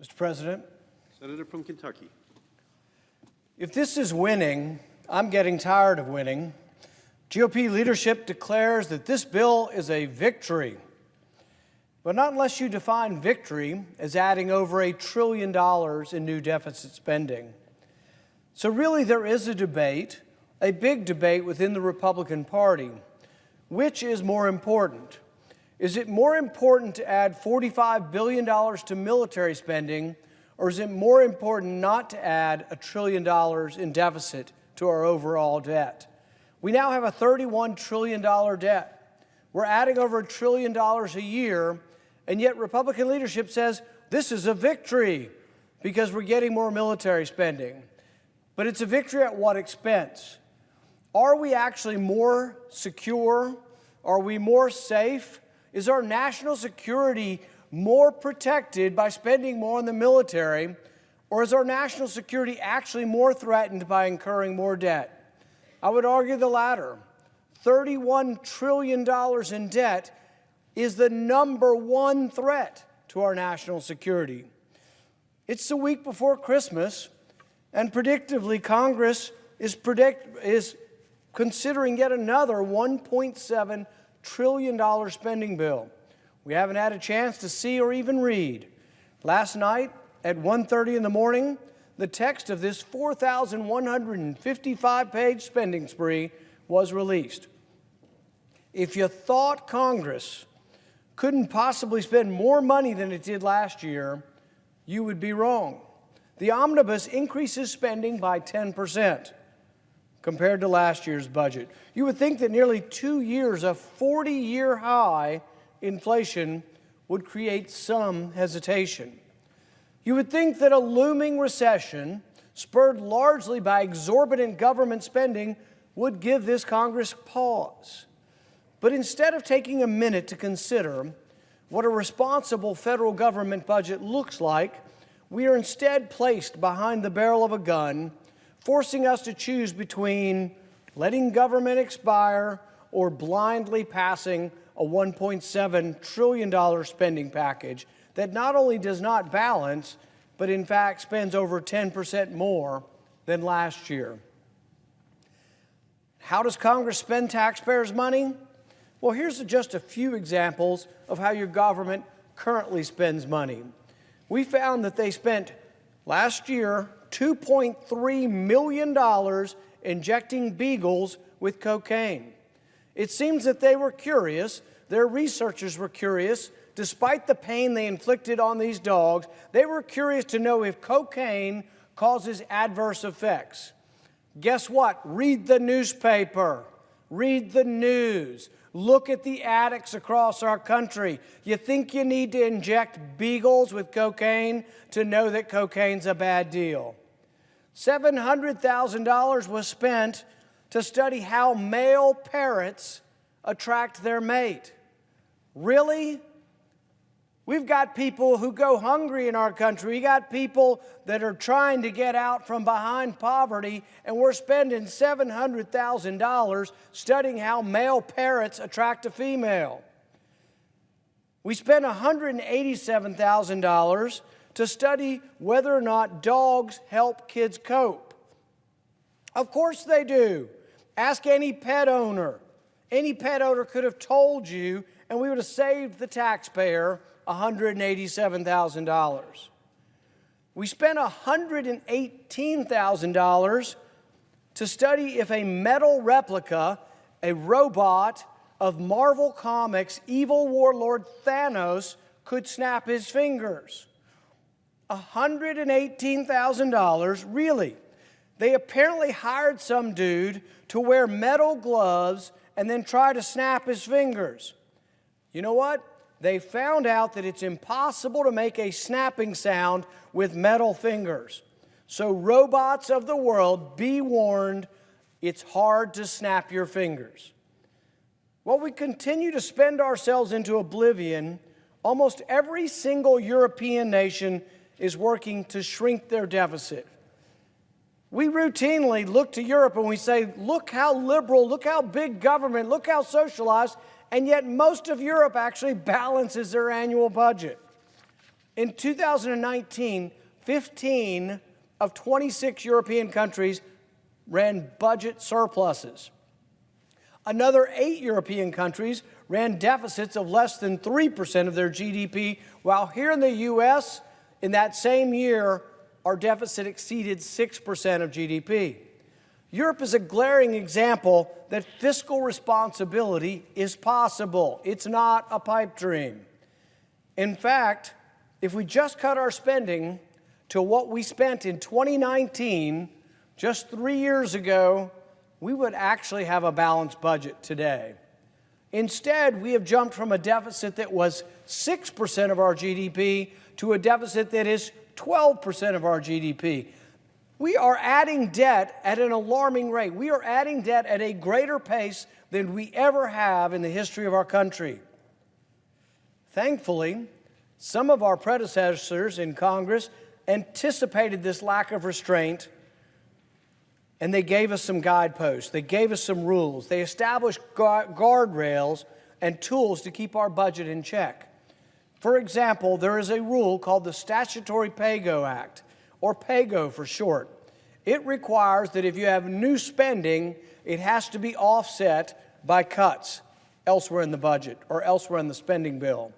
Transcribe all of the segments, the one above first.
Mr. President, Senator from Kentucky. if this is winning, I'm getting tired of winning. GOP leadership declares that this bill is a victory. But not unless you define victory as adding over $1 trillion in new deficit spending. So really there is a debate, a big debate within the Republican Party. Which is more important? Is it more important to add $45 billion to military spending, or is it more important not to add $1 trillion in deficit to our overall debt? We now have a $31 trillion debt. We're adding over $1 trillion a year, and yet Republican leadership says this is a victory because we're getting more military spending. But it's a victory at what expense? Are we actually more secure? Are we more safe? Is our national security more protected by spending more on the military, or is our national security actually more threatened by incurring more debt? I would argue the latter. $31 trillion in debt is the #1 threat to our national security. It's the week before Christmas, and predictably, Congress is considering yet another $1.7 trillion spending bill. We haven't had a chance to see or even read. Last night at 1:30 in the morning, the text of this 4,155-page spending spree was released. If you thought Congress couldn't possibly spend more money than it did last year, you would be wrong. The Omnibus increases spending by 10% compared to last year's budget. You would think that nearly 2 years of 40-year high inflation would create some hesitation. You would think that a looming recession, spurred largely by exorbitant government spending, would give this Congress pause. But instead of taking a minute to consider what a responsible federal government budget looks like, we are instead placed behind the barrel of a gun, forcing us to choose between letting government expire or blindly passing a $1.7 trillion spending package that not only does not balance, but in fact spends over 10% more than last year. How does Congress spend taxpayers' money? Well, here's just a few examples of how your government currently spends money. We found that they spent last year $2.3 million injecting beagles with cocaine. It seems that they were curious, their researchers were curious, despite the pain they inflicted on these dogs, they were curious to know if cocaine causes adverse effects. Guess what? Read the newspaper, read the news, look at the addicts across our country. You think you need to inject beagles with cocaine to know that cocaine's a bad deal. $700,000 was spent to study how male parrots attract their mate. Really? We've got people who go hungry in our country. We got people that are trying to get out from behind poverty, and we're spending $700,000 studying how male parrots attract a female. We spent $187,000 to study whether or not dogs help kids cope. Of course they do. Ask any pet owner. Any pet owner could have told you, and we would have saved the taxpayer $187,000. We spent $118,000 to study if a metal replica, a robot of Marvel Comics' evil warlord Thanos, could snap his fingers. $118,000, really. They apparently hired some dude to wear metal gloves and then try to snap his fingers. You know what? They found out that it's impossible to make a snapping sound with metal fingers. So robots of the world, be warned, it's hard to snap your fingers. While we continue to spend ourselves into oblivion, almost every single European nation is working to shrink their deficit. We routinely look to Europe and we say, look how liberal, look how big government, look how socialized, and yet most of Europe actually balances their annual budget. In 2019, 15 of 26 European countries ran budget surpluses. Another 8 European countries ran deficits of less than 3% of their GDP, while here in the U.S., in that same year, our deficit exceeded 6% of GDP. Europe is a glaring example that fiscal responsibility is possible. It's not a pipe dream. In fact, if we just cut our spending to what we spent in 2019, just 3 years ago, we would actually have a balanced budget today. Instead, we have jumped from a deficit that was 6% of our GDP to a deficit that is 12% of our GDP. We are adding debt at an alarming rate. We are adding debt at a greater pace than we ever have in the history of our country. Thankfully, some of our predecessors in Congress anticipated this lack of restraint, and they gave us some guideposts. They gave us some rules. They established guardrails and tools to keep our budget in check. For example, there is a rule called the Statutory Pay-Go Act, or PAYGO for short. It requires that if you have new spending, it has to be offset by cuts elsewhere in the budget or elsewhere in the spending bill.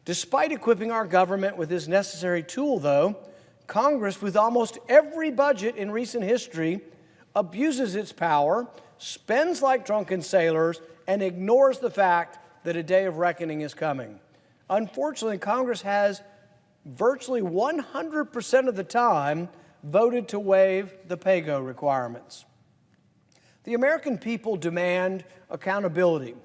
Despite equipping our government with this necessary tool, though, Congress, with almost every budget in recent history, abuses its power, spends like drunken sailors, and ignores the fact that a day of reckoning is coming. Unfortunately, Congress has virtually 100% of the time voted to waive the PAYGO requirements. The American people demand accountability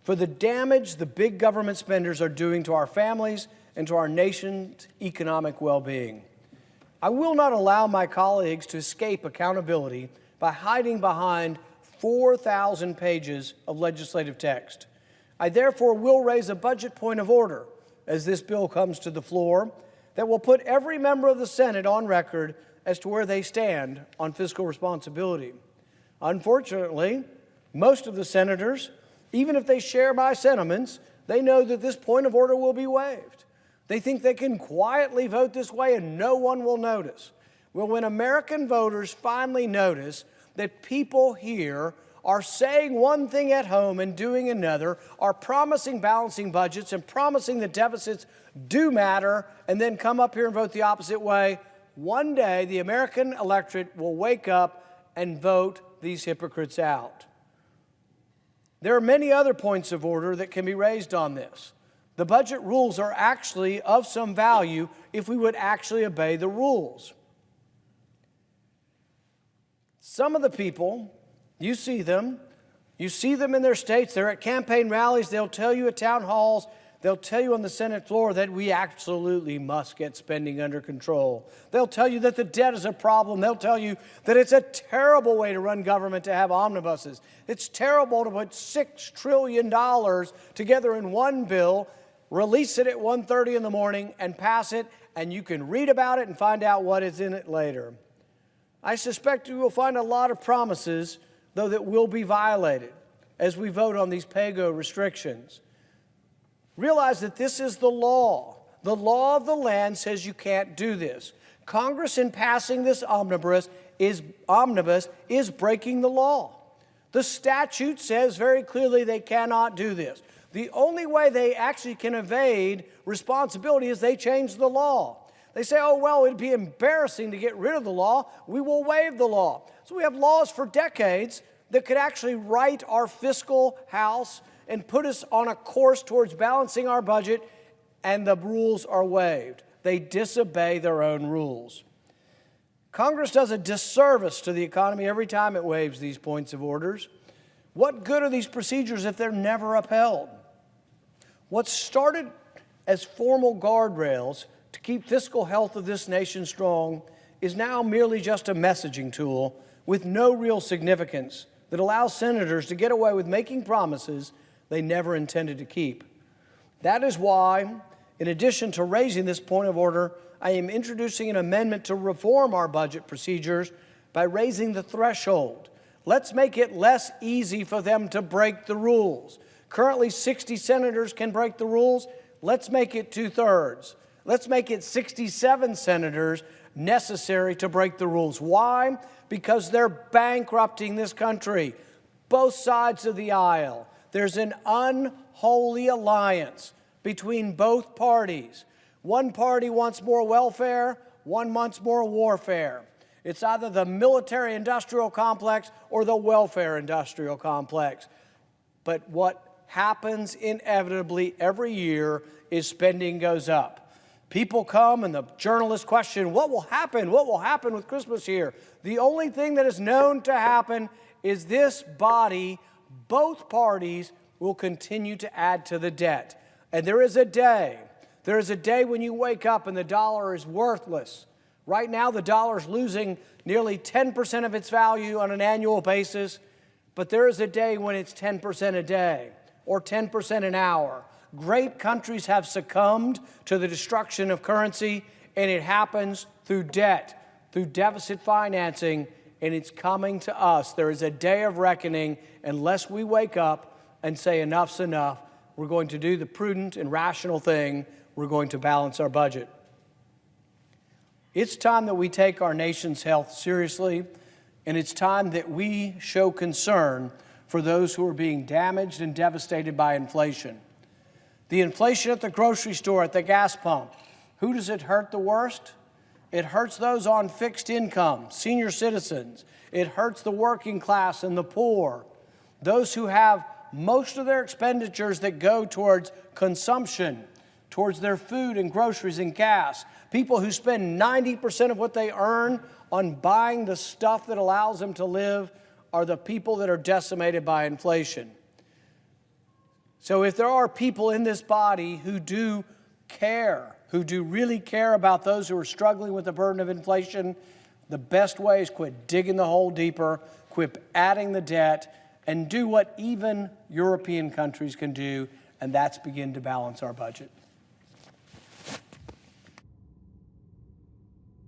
for the damage the big government spenders are doing to our families and to our nation's economic well-being. I will not allow my colleagues to escape accountability by hiding behind 4,000 pages of legislative text. I therefore will raise a budget point of order as this bill comes to the floor that will put every member of the Senate on record as to where they stand on fiscal responsibility. Unfortunately, most of the senators, even if they share my sentiments, they know that this point of order will be waived. They think they can quietly vote this way and no one will notice. Well, when American voters finally notice that people here are saying one thing at home and doing another, are promising balancing budgets and promising that deficits do matter, and then come up here and vote the opposite way, one day the American electorate will wake up and vote these hypocrites out. There are many other points of order that can be raised on this. The budget rules are actually of some value if we would actually obey the rules. Some of the people, you see them in their states, they're at campaign rallies, they'll tell you at town halls, they'll tell you on the Senate floor that we absolutely must get spending under control. They'll tell you that the debt is a problem. They'll tell you that it's a terrible way to run government to have omnibuses. It's terrible to put $6 trillion together in one bill, release it at 1:30 in the morning, and pass it, and you can read about it and find out what is in it later. I suspect you will find a lot of promises, though, that will be violated as we vote on these PAYGO restrictions. Realize that this is the law. The law of the land says you can't do this. Congress, in passing this omnibus, is breaking the law. The statute says very clearly they cannot do this. The only way they actually can evade responsibility is they change the law. They say, oh, well, it'd be embarrassing to get rid of the law. We will waive the law. So we have laws for decades that could actually right our fiscal house and put us on a course towards balancing our budget, and the rules are waived. They disobey their own rules. Congress does a disservice to the economy every time it waives these points of orders. What good are these procedures if they're never upheld? What started as formal guardrails to keep fiscal health of this nation strong is now merely just a messaging tool with no real significance that allows senators to get away with making promises they never intended to keep. That is why, in addition to raising this point of order, I am introducing an amendment to reform our budget procedures by raising the threshold. Let's make it less easy for them to break the rules. Currently, 60 senators can break the rules. Let's make it 2/3. Let's make it 67 senators necessary to break the rules. Why? Because they're bankrupting this country. Both sides of the aisle. There's an unholy alliance between both parties. One party wants more welfare, one wants more warfare. It's either the military-industrial complex or the welfare-industrial complex. But what happens inevitably every year is spending goes up. People come and the journalists question, what will happen? What will happen with Christmas here? The only thing that is known to happen is this body, both parties, will continue to add to the debt. And there is a day when you wake up and the dollar is worthless. Right now, the dollar is losing nearly 10% of its value on an annual basis, but there is a day when it's 10% a day or 10% an hour. Great countries have succumbed to the destruction of currency, and it happens through debt, through deficit financing, and it's coming to us. There is a day of reckoning. Unless we wake up and say enough's enough, we're going to do the prudent and rational thing. We're going to balance our budget. It's time that we take our nation's health seriously, and it's time that we show concern for those who are being damaged and devastated by inflation. The inflation at the grocery store, at the gas pump, who does it hurt the worst? It hurts those on fixed income, senior citizens. It hurts the working class and the poor, those who have most of their expenditures that go towards consumption, towards their food and groceries and gas. People who spend 90% of what they earn on buying the stuff that allows them to live are the people that are decimated by inflation. So if there are people in this body who do care, who do really care about those who are struggling with the burden of inflation, the best way is quit digging the hole deeper, quit adding the debt, and do what even European countries can do, and that's begin to balance our budget.